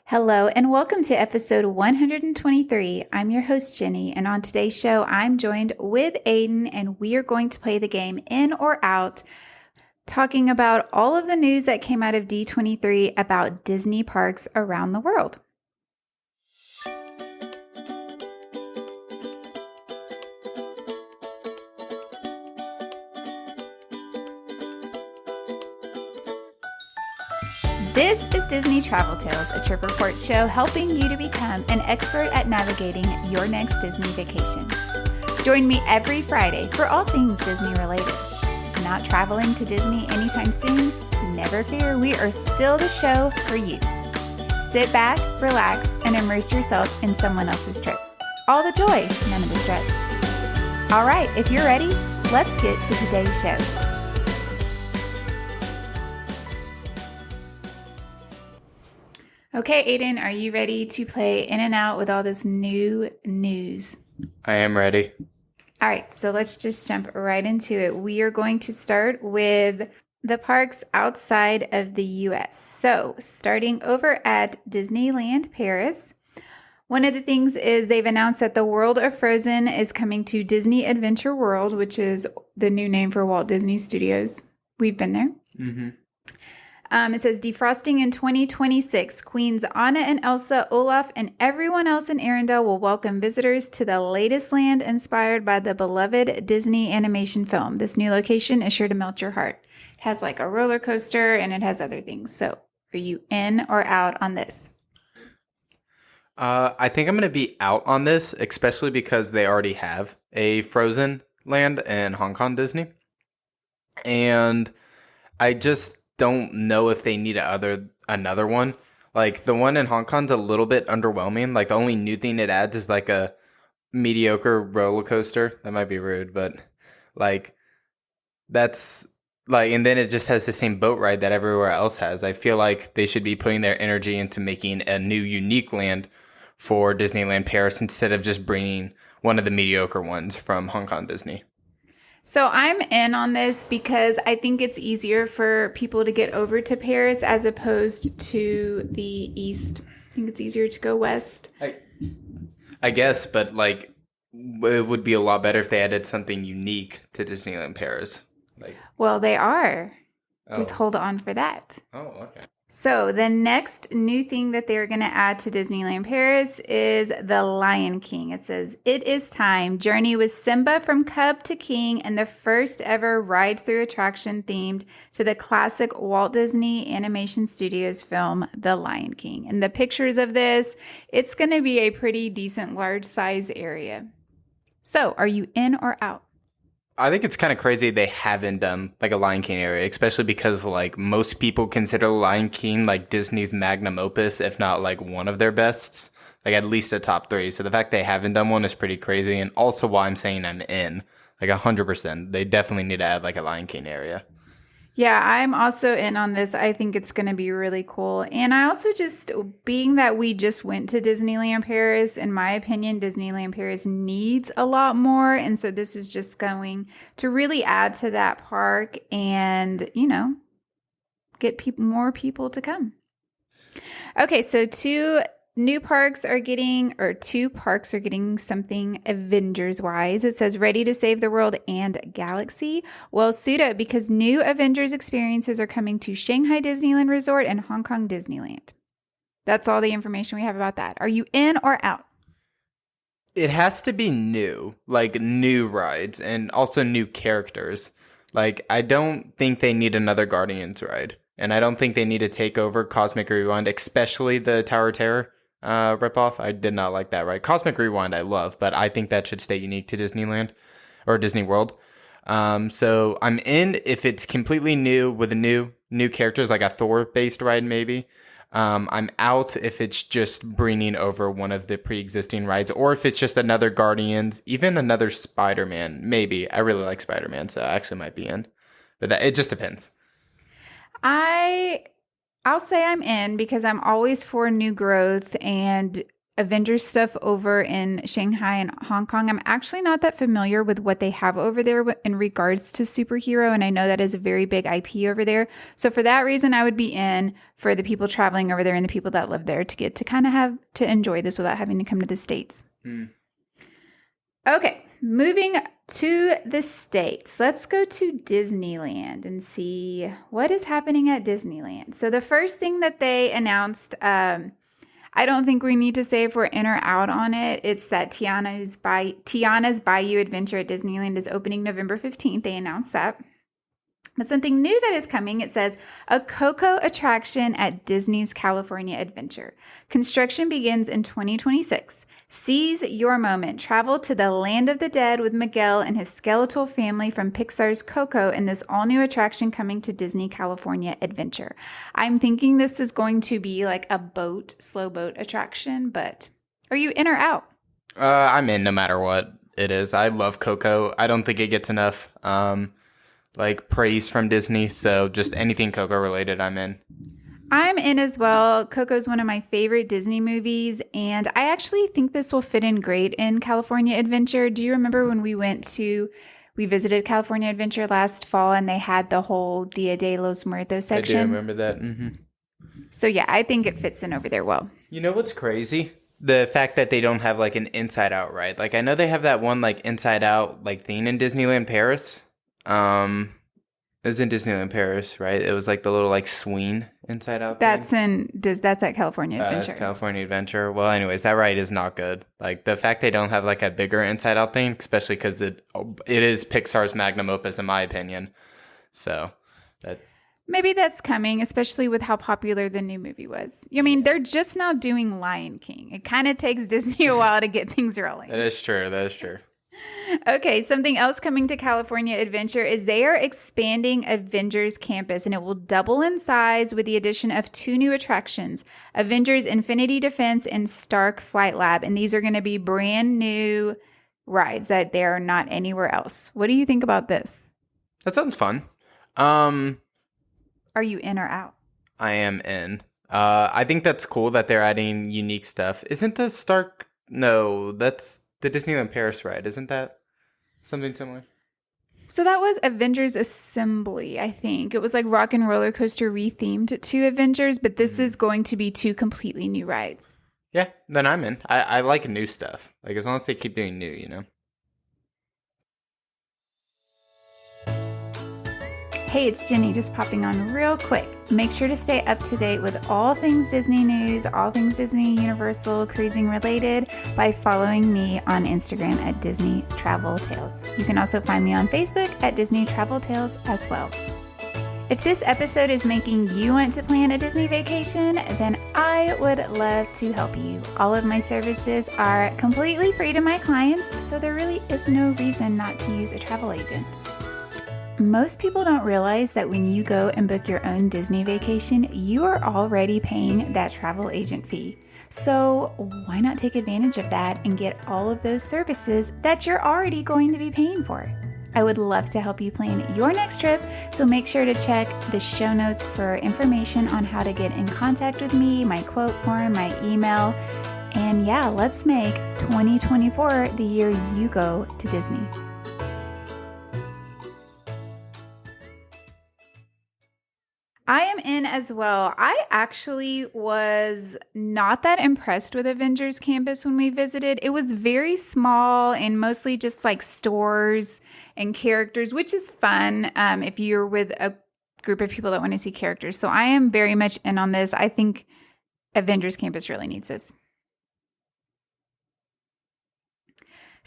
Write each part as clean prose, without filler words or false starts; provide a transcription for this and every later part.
Hello, and welcome to episode 123. I'm your host, Jenny, and on today's show, I'm joined with Aiden, and we are going to play the game In or Out, talking about all of the news that came out of D23 about Disney parks around the world. This is Disney Travel Tales, a trip report show helping you to become an expert at navigating your next Disney vacation. Join me every Friday for all things Disney related. Not traveling to Disney anytime soon? Never fear, we are still the show for you. Sit back, relax, and immerse yourself in someone else's trip. All the joy, none of the stress. All right, if you're ready, let's get to today's show. Okay, Aiden, are you ready to play In and Out with all this new news? I am ready. All right, so let's just jump right into it. We are going to start with the parks outside of the U.S. So starting over at Disneyland Paris, one of the things is they've announced that the World of Frozen is coming to Disney Adventure World, which is the new name for Walt Disney Studios. We've been there. Mm-hmm. It says defrosting in 2026. Queens Anna and Elsa, Olaf, and everyone else in Arendelle will welcome visitors to the latest land inspired by the beloved Disney animation film. This new location is sure to melt your heart. It has like a roller coaster and it has other things. So are you in or out on this? I think I'm going to be out on this, especially because they already have a Frozen land in Hong Kong Disney. And I just don't know if they need another one. Like, the one in Hong Kong's a little bit underwhelming. Like, the only new thing it adds is like a mediocre roller coaster. That might be rude, but like, that's like, and then it just has the same boat ride that everywhere else has. I feel like they should be putting their energy into making a new unique land for Disneyland Paris instead of just bringing one of the mediocre ones from Hong Kong Disney. So I'm in on this because I think it's easier for people to get over to Paris as opposed to the east. I think it's easier to go west. I guess, but like, it would be a lot better if they added something unique to Disneyland Paris. Well, they are. Just Oh. hold on for that. Oh, okay. So the next new thing that they're going to add to Disneyland Paris is the Lion King. It says, "It is time. Journey with Simba from cub to king and the first ever ride-through attraction themed to the classic Walt Disney Animation Studios film, The Lion King." And the pictures of this, it's going to be a pretty decent large size area. So are you in or out? I think it's kind of crazy they haven't done like a Lion King area, especially because like most people consider Lion King like Disney's magnum opus, if not like one of their bests, like at least a top three. So the fact they haven't done one is pretty crazy, and also why I'm saying I'm in, like 100%. They definitely need to add like a Lion King area. Yeah, I'm also in on this. I think it's going to be really cool. And I also just, being that we just went to Disneyland Paris, in my opinion, Disneyland Paris needs a lot more. And so this is just going to really add to that park and, get more people to come. Okay, so two parks are getting something Avengers-wise. It says ready to save the world and galaxy. Well, suit up because new Avengers experiences are coming to Shanghai Disneyland Resort and Hong Kong Disneyland. That's all the information we have about that. Are you in or out? It has to be new, like new rides and also new characters. Like, I don't think they need another Guardians ride. And I don't think they need to take over Cosmic Rewind, especially the Tower of Terror ripoff. I did not like that ride. Cosmic Rewind I love, but I think that should stay unique to Disneyland or Disney World. So I'm in if it's completely new with a new characters, like a Thor-based ride maybe. I'm out if it's just bringing over one of the pre-existing rides, or if it's just another Guardians, even another Spider-Man, maybe. I really like Spider-Man, so I actually might be in. But it just depends. I'll say I'm in because I'm always for new growth, and Avengers stuff over in Shanghai and Hong Kong. I'm actually not that familiar with what they have over there in regards to superhero, and I know that is a very big IP over there. So for that reason, I would be in for the people traveling over there and the people that live there to get to kind of have to enjoy this without having to come to the States. Okay, moving to the States. Let's go to Disneyland and see what is happening at Disneyland. So the first thing that they announced, I don't think we need to say if we're in or out on it. It's that Tiana's Bayou Adventure at Disneyland is opening November 15th. They announced that. But something new that is coming, it says, a Coco attraction at Disney's California Adventure. Construction begins in 2026. Seize your moment. Travel to the land of the dead with Miguel and his skeletal family from Pixar's Coco in this all-new attraction coming to Disney California Adventure. I'm thinking this is going to be like a slow boat attraction, but are you in or out? I'm in no matter what it is. I love Coco. I don't think it gets enough praise from Disney, so just anything Coco related, I'm in. I'm in as well. Coco's one of my favorite Disney movies, and I actually think this will fit in great in California Adventure. Do you remember when we visited California Adventure last fall and they had the whole Dia de los Muertos section? I do remember that. Mm-hmm. So yeah, I think it fits in over there well. You know what's crazy? The fact that they don't have like an Inside Out ride. Like I know they have that one like Inside Out like thing in Disneyland Paris. It was in Disneyland Paris, right? It was like the little like swing Inside Out thing. That's at California Adventure. That's California Adventure. Well, anyways, that ride is not good. Like the fact they don't have like a bigger Inside Out thing, especially because it is Pixar's magnum opus in my opinion. So that maybe that's coming, especially with how popular the new movie was. I mean, they're just now doing Lion King. It kind of takes Disney a while to get things rolling. That is true. Okay, something else coming to California Adventure is they are expanding Avengers Campus, and it will double in size with the addition of 2 new attractions, Avengers Infinity Defense and Stark Flight Lab. And these are going to be brand new rides that they are not anywhere else. What do you think about this? That sounds fun. Are you in or out? I am in. I think that's cool that they're adding unique stuff. Isn't the Stark? No, that's the Disneyland Paris ride. Isn't that something similar? So that was Avengers Assembly, I think. It was like Rock and Roller Coaster rethemed to Avengers, but this is going to be 2 completely new rides. Yeah, then I'm in. I like new stuff. Like as long as they keep doing new, you know. Hey, it's Jenny just popping on real quick. Make sure to stay up to date with all things Disney news, all things Disney, Universal, cruising related by following me on Instagram at Disney Travel Tales. You can also find me on Facebook at Disney Travel Tales as well. If this episode is making you want to plan a Disney vacation, then I would love to help you. All of my services are completely free to my clients, so there really is no reason not to use a travel agent. Most people don't realize that when you go and book your own Disney vacation, you are already paying that travel agent fee. So why not take advantage of that and get all of those services that you're already going to be paying for? I would love to help you plan your next trip, so make sure to check the show notes for information on how to get in contact with me, my quote form, my email, and yeah, let's make 2024 the year you go to Disney. I am in as well. I actually was not that impressed with Avengers Campus when we visited. It was very small and mostly just like stores and characters, which is fun if you're with a group of people that want to see characters. So I am very much in on this. I think Avengers Campus really needs this.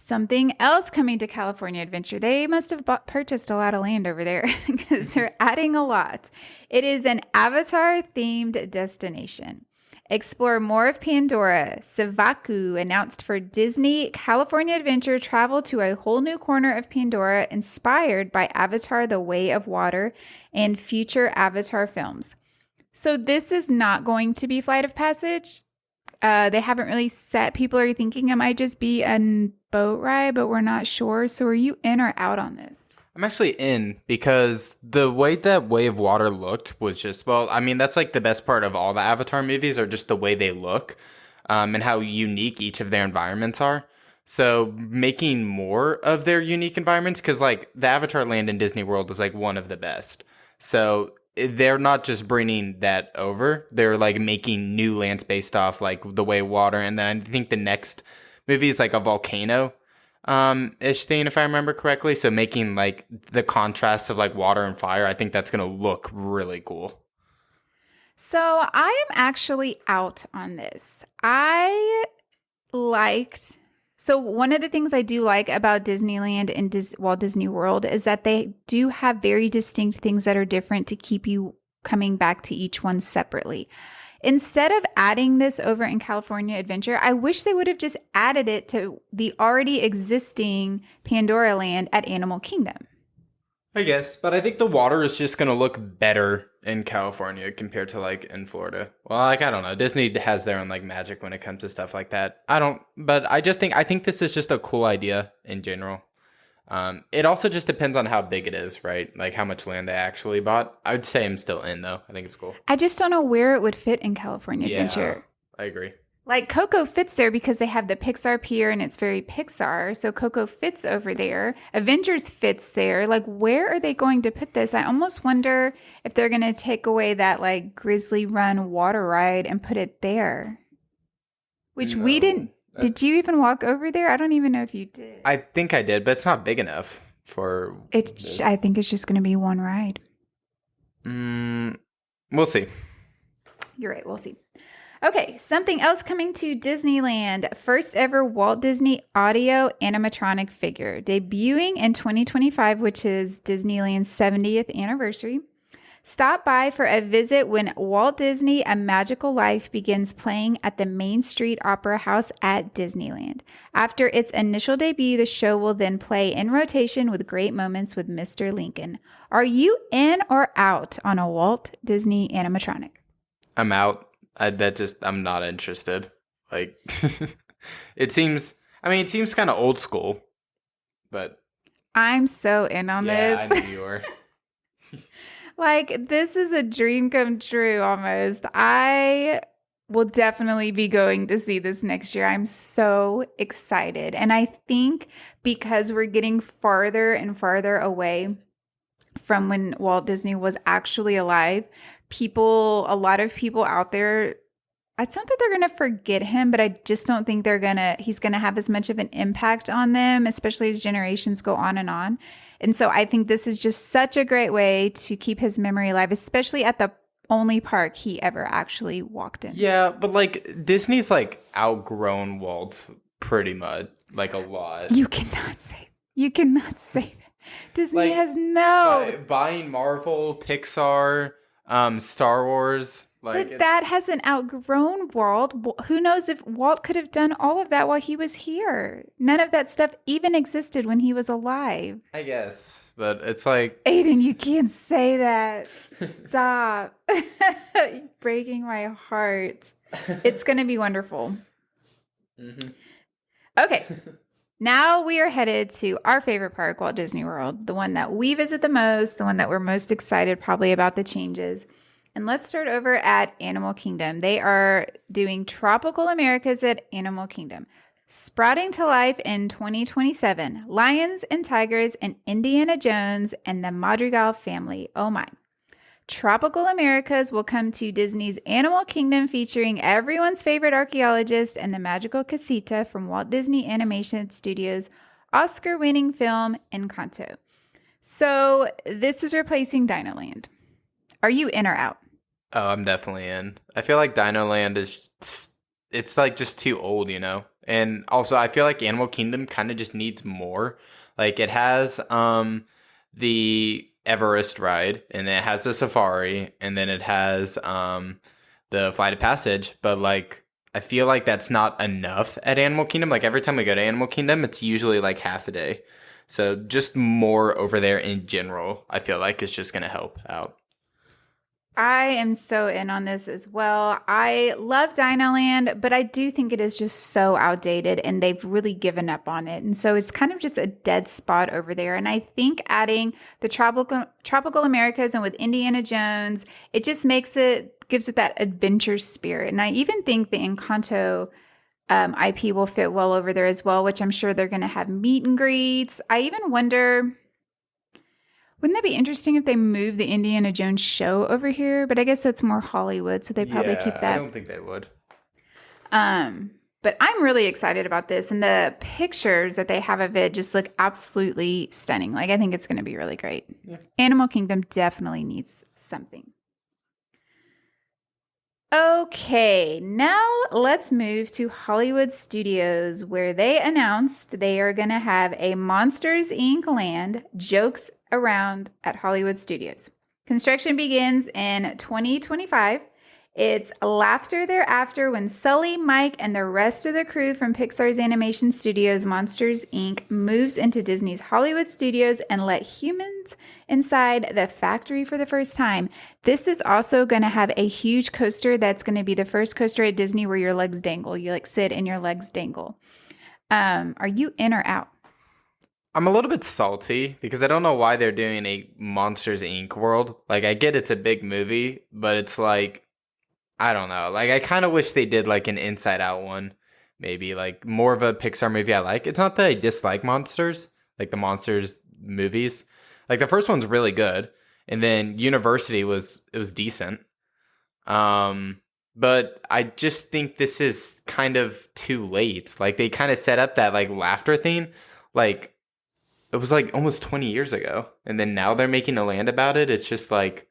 Something else coming to California Adventure. They must have purchased a lot of land over there because they're adding a lot. It is an Avatar-themed destination. Explore more of Pandora. Savaku announced for Disney California Adventure travel to a whole new corner of Pandora inspired by Avatar: The Way of Water and future Avatar films. So this is not going to be Flight of Passage. They haven't really set. People are thinking it might just be a boat ride, but we're not sure. So are you in or out on this? I'm actually in because the way that Way of Water looked was just, well, I mean, that's like the best part of all the Avatar movies are just the way they look. and how unique each of their environments are. So making more of their unique environments, because like the Avatar land in Disney World is like one of the best. So they're not just bringing that over; they're like making new lands based off like the way water. And then I think the next movie is like a volcano ish thing, if I remember correctly. So making like the contrast of like water and fire, I think that's gonna look really cool. So I am actually out on this. So one of the things I do like about Disneyland and Walt Disney World is that they do have very distinct things that are different to keep you coming back to each one separately. Instead of adding this over in California Adventure, I wish they would have just added it to the already existing Pandora Land at Animal Kingdom. I guess, but I think the water is just gonna look better in California compared to like in Florida. Well, like I don't know, Disney has their own like magic when it comes to stuff like that. But I think this is just a cool idea in general. It also just depends on how big it is, right? Like how much land they actually bought. I would say I'm still in though. I think it's cool. I just don't know where it would fit in California Adventure. I agree. Like Coco fits there because they have the Pixar Pier and it's very Pixar. So Coco fits over there. Avengers fits there. Like where are they going to put this? I almost wonder if they're going to take away that like Grizzly Run water ride and put it there. Which we didn't. Did you even walk over there? I don't even know if you did. I think I did, but it's not big enough for it. I think it's just going to be one ride. We'll see. You're right. We'll see. Okay, something else coming to Disneyland. First ever Walt Disney audio animatronic figure. Debuting in 2025, which is Disneyland's 70th anniversary. Stop by for a visit when Walt Disney A Magical Life begins playing at the Main Street Opera House at Disneyland. After its initial debut, the show will then play in rotation with great moments with Mr. Lincoln. Are you in or out on a Walt Disney animatronic? I'm out. I'm not interested. Like, it seems kind of old school, but I'm so in on this. Yeah, I knew you were. Like, this is a dream come true almost. I will definitely be going to see this next year. I'm so excited. And I think because we're getting farther and farther away from when Walt Disney was actually alive, a lot of people out there, it's not that they're going to forget him, but I just don't think he's going to have as much of an impact on them, especially as generations go on and on. And so I think this is just such a great way to keep his memory alive, especially at the only park he ever actually walked in. Yeah, but like Disney's like outgrown Walt pretty much, like a lot. You cannot say that. Disney has no buying Marvel, Pixar, Star Wars. But that hasn't outgrown Walt. Who knows if Walt could have done all of that while he was here? None of that stuff even existed when he was alive. I guess, but it's like... Aiden, you can't say that. Stop. You're breaking my heart. It's going to be wonderful. Mm-hmm. Okay. Now we are headed to our favorite park, Walt Disney World, the one that we visit the most, the one that we're most excited probably about the changes. And let's start over at Animal Kingdom. They are doing Tropical Americas at Animal Kingdom. Sprouting to life in 2027, lions and tigers and Indiana Jones and the Madrigal family. Oh my. Tropical Americas will come to Disney's Animal Kingdom featuring everyone's favorite archaeologist and the magical casita from Walt Disney Animation Studios' Oscar-winning film Encanto. So this is replacing Dinoland. Are you in or out? Oh, I'm definitely in. I feel like Dino Land it's like just too old, you know? And also I feel like Animal Kingdom kind of just needs more. Like it has the Everest ride, and it has the safari, and then it has the Flight of Passage, but like I feel like that's not enough at Animal Kingdom. Like every time we go to Animal Kingdom, it's usually like half a day. So just more over there in general, I feel like it's just going to help out. I am so in on this as well. I love Dinoland, but I do think it is just so outdated and they've really given up on it. And so it's kind of just a dead spot over there. And I think adding the Tropical Americas and with Indiana Jones, it just makes it gives it that adventure spirit. And I even think the Encanto IP will fit well over there as well, which I'm sure they're going to have meet and greets. I even wonder, wouldn't that be interesting if they move the Indiana Jones show over here? But I guess that's more Hollywood, so they probably keep that. I don't think they would. But I'm really excited about this, and the pictures that they have of it just look absolutely stunning. Like, I think it's going to be really great. Yeah. Animal Kingdom definitely needs something. Okay, now let's move to Hollywood Studios, where they announced they are going to have a Monsters, Inc. land, Jokes Around at Hollywood Studios. Construction begins in 2025. It's laughter thereafter when Sully, Mike, and the rest of the crew from Pixar's animation studios Monsters, Inc. moves into Disney's Hollywood Studios and let humans inside the factory for the first time. This is also going to have a huge coaster that's going to be the first coaster at Disney where your legs dangle. You like sit and your legs dangle. Are you in or out? I'm a little bit salty because I don't know why they're doing a Monsters, Inc. world. Like, I get it's a big movie, but it's like, I don't know. Like, I kind of wish they did like an Inside Out one. Maybe like more of a Pixar movie I like. It's not that I dislike Monsters, like the Monsters movies. Like the first one's really good. And then University was decent. But I just think this is kind of too late. Like they kind of set up that like laughter thing. Like it was like almost 20 years ago. And then now they're making a land about it. It's just like,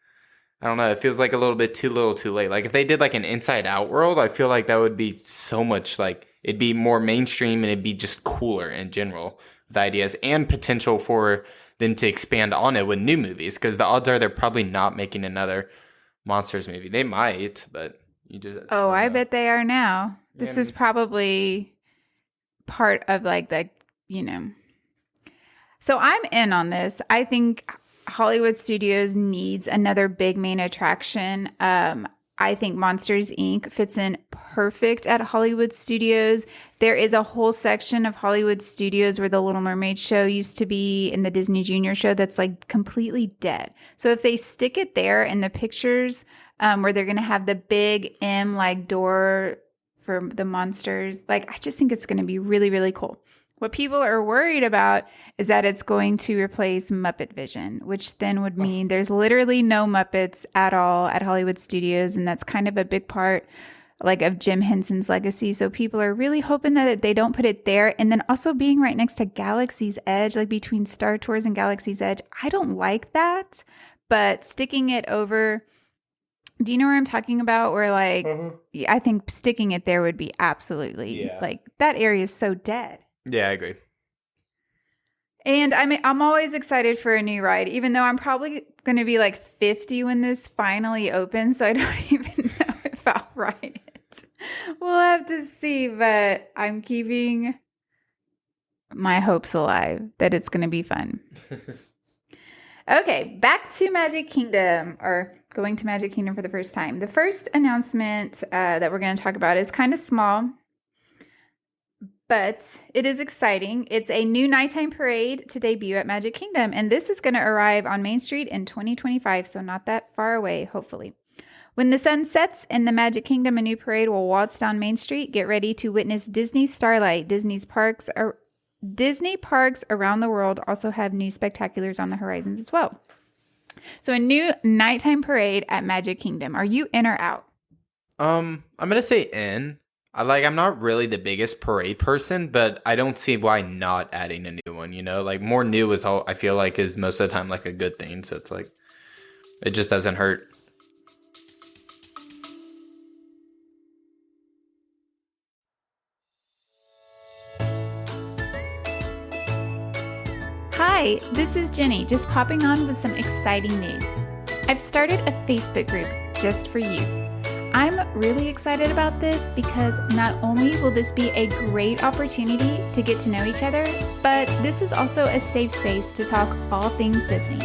I don't know. It feels like a little bit too little too late. Like if they did like an Inside Out world, I feel like that would be so much like it'd be more mainstream and it'd be just cooler in general with ideas and potential for them to expand on it with new movies. Because the odds are they're probably not making another Monsters movie. They might, but you just I bet they are now. This is probably part of like the, So I'm in on this. I think Hollywood Studios needs another big main attraction. I think Monsters, Inc. fits in perfect at Hollywood Studios. There is a whole section of Hollywood Studios where the Little Mermaid show used to be in the Disney Junior show that's like completely dead. So if they stick it there in the pictures where they're going to have the big M like door for the monsters, like I just think it's going to be really, really cool. What people are worried about is that it's going to replace Muppet Vision, which then would mean there's literally no Muppets at all at Hollywood Studios. And that's kind of a big part like of Jim Henson's legacy. So people are really hoping that they don't put it there. And then also being right next to Galaxy's Edge, like between Star Tours and Galaxy's Edge. I don't like that, but sticking it over, do you know where I'm talking about? Where like, I think sticking it there would be absolutely like that area is so dead. Yeah, I agree. And I'm always excited for a new ride, even though I'm probably going to be like 50 when this finally opens. So I don't even know if I'll ride it. We'll have to see, but I'm keeping my hopes alive that it's going to be fun. Okay, back to Magic Kingdom, or going to Magic Kingdom for the first time. The first announcement that we're going to talk about is kind of small, but it is exciting. It's a new nighttime parade to debut at Magic Kingdom, and this is going to arrive on Main Street in 2025, so not that far away, hopefully. When the sun sets in the Magic Kingdom, a new parade will waltz down Main Street. Get ready to witness Disney Starlight. Disney parks around the world also have new spectaculars on the horizons as well. So a new nighttime parade at Magic Kingdom. Are you in or out? I'm gonna say in. I'm not really the biggest parade person, but I don't see why not adding a new one, Like, more new is all I feel like is most of the time, like, a good thing. So it's like, it just doesn't hurt. Hi, this is Jenny, just popping on with some exciting news. I've started a Facebook group just for you. I'm really excited about this because not only will this be a great opportunity to get to know each other, but this is also a safe space to talk all things Disney.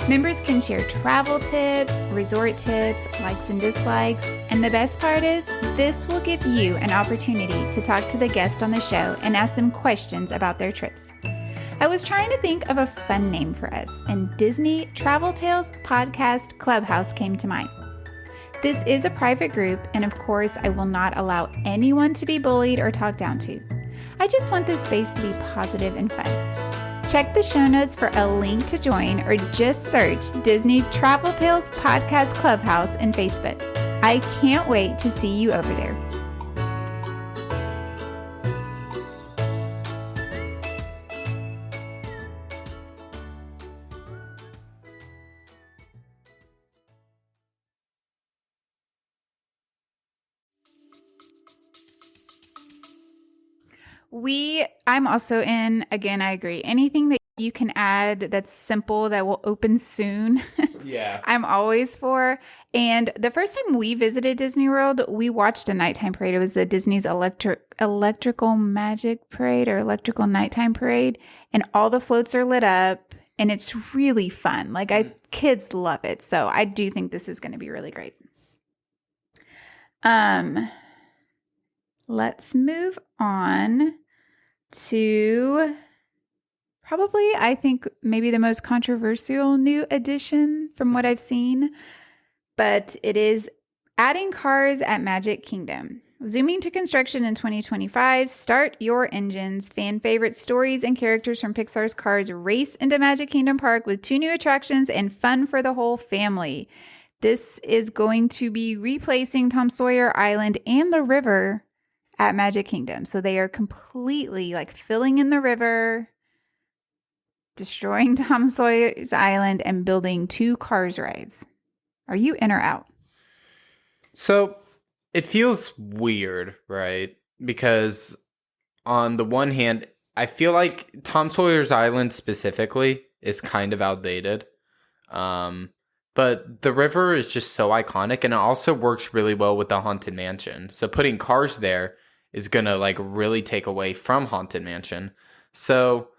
Members can share travel tips, resort tips, likes and dislikes, and the best part is this will give you an opportunity to talk to the guest on the show and ask them questions about their trips. I was trying to think of a fun name for us, and Disney Travel Tales Podcast Clubhouse came to mind. This is a private group, and of course, I will not allow anyone to be bullied or talked down to. I just want this space to be positive and fun. Check the show notes for a link to join, or just search Disney Travel Tales Podcast Clubhouse in Facebook. I can't wait to see you over there. I'm also in, again, I agree. Anything that you can add that's simple that will open soon. Yeah. I'm always for. And the first time we visited Disney World, we watched a nighttime parade. It was the Disney's electrical magic parade or electrical nighttime parade. And all the floats are lit up and it's really fun. Kids love it. So I do think this is going to be really great. Let's move on to probably, I think, maybe the most controversial new addition from what I've seen, but it is adding cars at Magic Kingdom. Zooming to construction in 2025, start your engines. Fan favorite stories and characters from Pixar's Cars race into Magic Kingdom Park with 2 new attractions and fun for the whole family. This is going to be replacing Tom Sawyer Island and the river at Magic Kingdom. So they are completely filling in the river, destroying Tom Sawyer's Island, and building 2 Cars rides. Are you in or out? So it feels weird, right? Because on the one hand, I feel like Tom Sawyer's Island specifically is kind of outdated. But the river is just so iconic, and it also works really well with the Haunted Mansion. So putting cars there is going to really take away from Haunted Mansion. So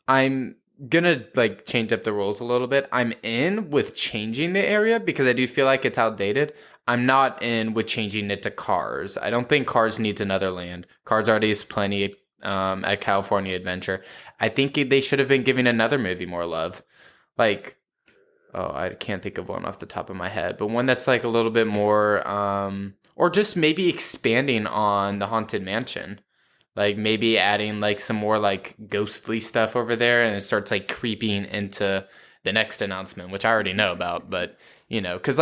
I'm going to change up the rules a little bit. I'm in with changing the area because I do feel like it's outdated. I'm not in with changing it to Cars. I don't think Cars needs another land. Cars already has plenty at California Adventure. I think they should have been giving another movie more love. I can't think of one off the top of my head, but one that's a little bit more, or just maybe expanding on the Haunted Mansion. Maybe adding some more ghostly stuff over there, and it starts creeping into the next announcement, which I already know about, but because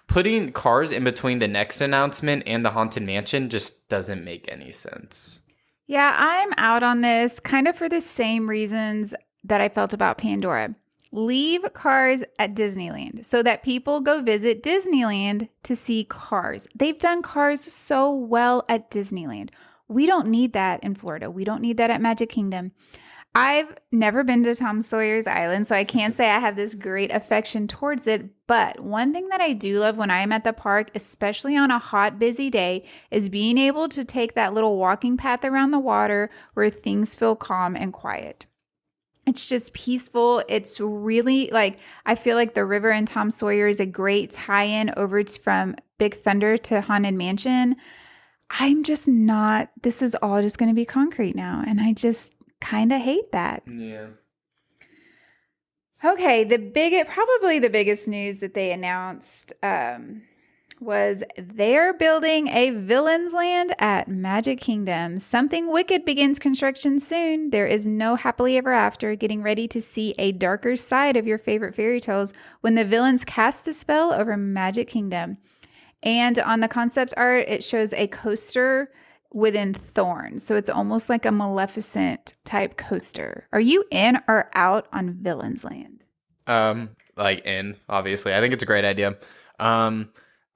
putting Cars in between the next announcement and the Haunted Mansion just doesn't make any sense. Yeah, I'm out on this kind of for the same reasons that I felt about Pandora. Leave Cars at Disneyland so that people go visit Disneyland to see Cars. They've done Cars so well at Disneyland. We don't need that in Florida. We don't need that at Magic Kingdom. I've never been to Tom Sawyer's Island, so I can't say I have this great affection towards it. But one thing that I do love when I'm at the park, especially on a hot, busy day, is being able to take that little walking path around the water where things feel calm and quiet. It's just peaceful. It's really I feel like the river in Tom Sawyer is a great tie-in over from Big Thunder to Haunted Mansion. I'm just not, this is all just going to be concrete now. And I just kind of hate that. Yeah. Okay. Probably the biggest news that they announced was they're building a Villains Land at Magic Kingdom. Something Wicked begins construction soon. There is no happily ever after. Getting ready to see a darker side of your favorite fairy tales when the villains cast a spell over Magic Kingdom. And on the concept art, it shows a coaster within thorns. So it's almost like a Maleficent type coaster. Are you in or out on Villains Land? In, obviously. I think it's a great idea.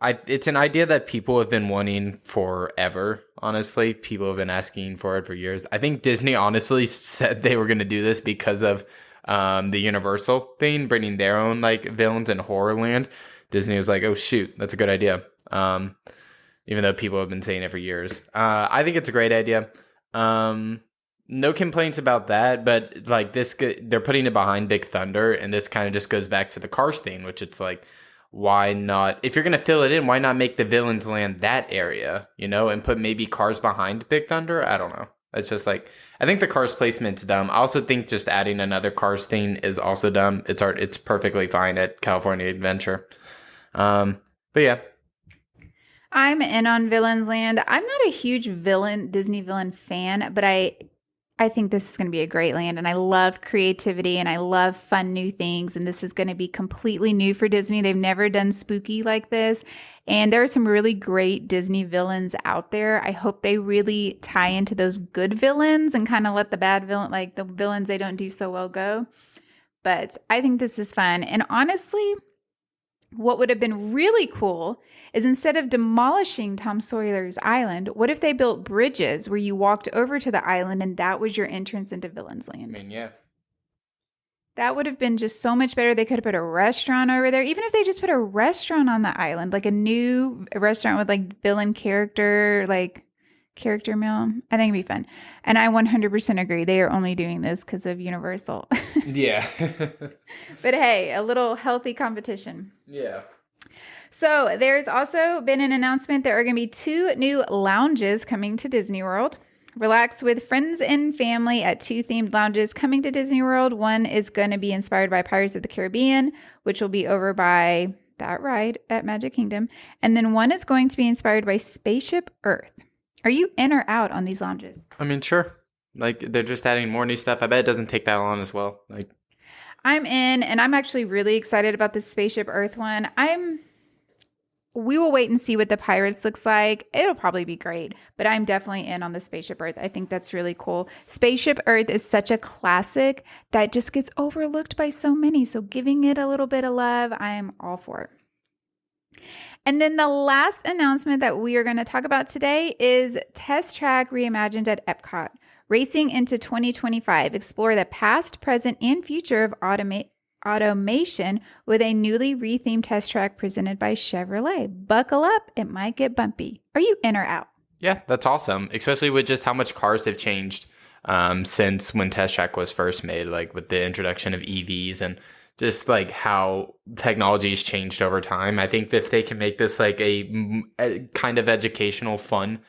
It's an idea that people have been wanting forever, honestly. People have been asking for it for years. I think Disney honestly said they were going to do this because of the Universal thing, bringing their own villains and horror land. Disney was like, oh shoot, that's a good idea. Even though people have been saying it for years. I think it's a great idea. No complaints about that, but this, they're putting it behind Big Thunder, and this kind of just goes back to the Cars thing, which it's why not? If you're going to fill it in, why not make the Villains Land that area, and put maybe Cars behind Big Thunder? I don't know. It's just I think the Cars placement's dumb. I also think just adding another Cars thing is also dumb. It's perfectly fine at California Adventure. But yeah, I'm in on Villains Land. I'm not a huge Disney villain fan, but I think this is going to be a great land, and I love creativity and I love fun new things, and this is going to be completely new for Disney. They've never done spooky like this, and there are some really great Disney villains out there. I hope they really tie into those good villains and kind of let the bad villain, like the villains they don't do so well, go. But I think this is fun, and honestly, what would have been really cool is instead of demolishing Tom Sawyer's Island, what if they built bridges where you walked over to the island and that was your entrance into Villains Land? I mean, yeah. That would have been just so much better. They could have put a restaurant over there. Even if they just put a restaurant on the island, like a new restaurant with like villain character meal, I think it'd be fun. And I 100% agree. They are only doing this because of Universal. Yeah. But hey, a little healthy competition. Yeah. So there's also been an announcement there are going to be 2 new lounges coming to Disney World. Relax with friends and family at 2 themed lounges coming to Disney World. One is going to be inspired by Pirates of the Caribbean, which will be over by that ride at Magic Kingdom. And then one is going to be inspired by Spaceship Earth. Are you in or out on these lounges? I mean, sure. Like, they're just adding more new stuff. I bet it doesn't take that long as well. Like, I'm in, and I'm actually really excited about this Spaceship Earth one. We will wait and see what the Pirates looks like. It'll probably be great, but I'm definitely in on the Spaceship Earth. I think that's really cool. Spaceship Earth is such a classic that just gets overlooked by so many. So giving it a little bit of love, I am all for it. And then the last announcement that we are going to talk about today is Test Track Reimagined at Epcot. Racing into 2025, explore the past, present, and future of automation with a newly rethemed Test Track presented by Chevrolet. Buckle up, it might get bumpy. Are you in or out? yeah, that's awesome. Especially with just how much cars have changed since when Test Track was first made, like with the introduction of EVs and just like how technology has changed over time. I think that if they can make this like a kind of educational, fun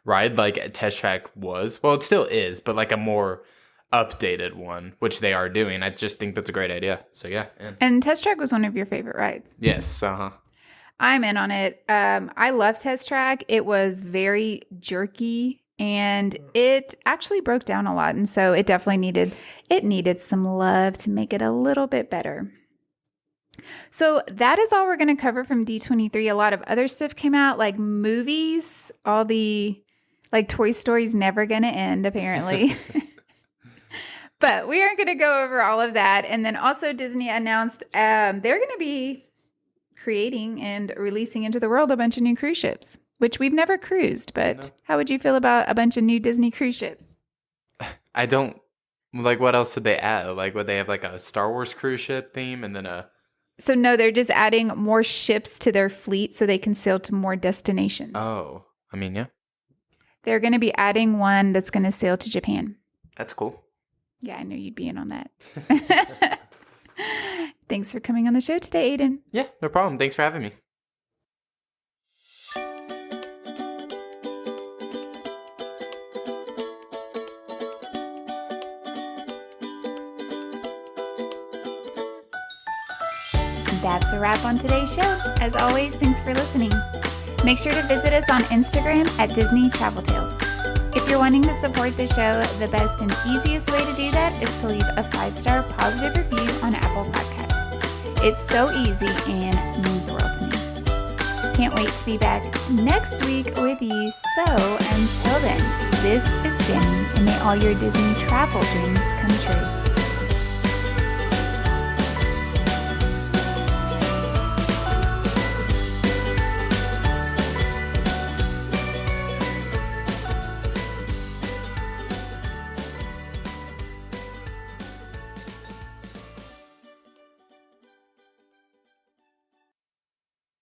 ride like Test Track was, well, it still is, but like a more updated one, which they are doing. I just think that's a great idea. So yeah. And Test Track was one of your favorite rides. Yes. I'm in on it. I love Test Track. It was very jerky and it actually broke down a lot. And so it definitely needed some love to make it a little bit better. So that is all we're going to cover from D23. A lot of other stuff came out, like movies, all the, like Toy Story's never going to end, apparently. But we aren't going to go over all of that. And then also Disney announced they're going to be creating and releasing into the world a bunch of new cruise ships, which we've never cruised. But how would you feel about a bunch of new Disney cruise ships? I don't, like, what else would they add? Like, would they have like a Star Wars cruise ship theme and then a... So no, they're just adding more ships to their fleet so they can sail to more destinations. Oh, I mean, yeah. They're going to be adding one that's going to sail to Japan. That's cool. Yeah, I knew you'd be in on that. Thanks for coming on the show today, Aiden. Yeah, no problem. Thanks for having me. That's a wrap on today's show. As always, thanks for listening. Make sure to visit us on Instagram at Disney Travel Tales. If you're wanting to support the show, the best and easiest way to do that is to leave a 5-star positive review on Apple Podcasts. It's so easy and means the world to me. Can't wait to be back next week with you. So until then, this is Jenny, and may all your Disney travel dreams come true.